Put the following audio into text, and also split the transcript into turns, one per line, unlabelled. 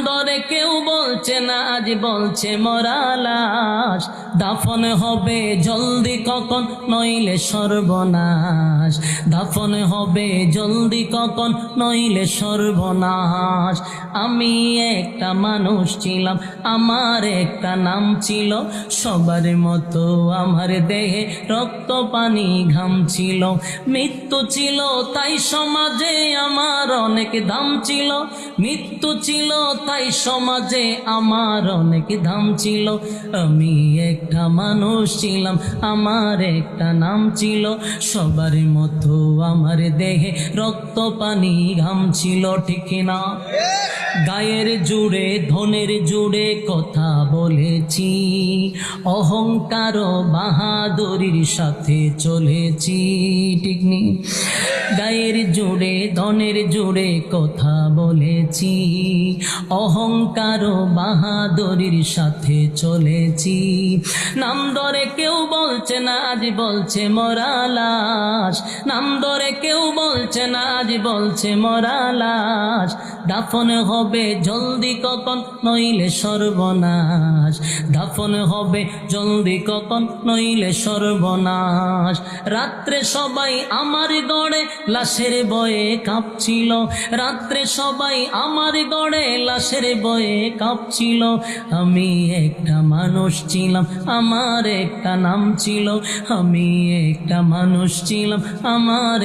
ধরে কেউ বলছে না, আজ বলছে মরা লাশ। দাফন হবে জলদি কখন, নইলে সর্বনাশ। দাফন হবে জলদি কখন, নইলে সর্বনাশ। আমি একটা মানুষ ছিলাম, আমার একটা নাম ছিল। সবার মতো আমার দেহে রক্ত পানি ঘাম ছিল। মৃত্যু ছিল তাই সমাজে আমার অনেক দাম ছিল। মৃত্যু ছিল তাই সমাজে আমার অনেক দাম ছিল। আমি একটা মানুষ ছিলাম, আমার একটা নাম ছিল। সবার মতো আমার দেহে রক্ত পানি ঘাম ছিল, ঠিক না? গায়ের জুড়ে ধনের জুড়ে কথা বলেছি, অহংকার বাহাদুরির সাথে চলেছি, ঠিক নি? গায়ের জুড়ে ধনের জুড়ে কথা বলেছি, অহংকার বাহাদুরির সাথে চলেছি। নাম ধরে কেউ বলছে না, আজ বলছে মরা লাশ। নাম ধরে কেউ বলছে না, আজ বলছে মরা লাশ। দাফন হবে জলদি কখন, নইলে সর্বনাশ। দাফন হবে জলদি কখন, নইলে সর্বনাশ। রাত্রে সবাই আমার গড়ে লাশের বয়ে কাঁপছিল। রাত্রে সবাই আমার গড়ে লাশের বয়ে কাঁপছিল। আমি একটা মানুষ ছিলাম, আমার একটা নাম ছিল। আমি একটা মানুষ ছিলাম, আমার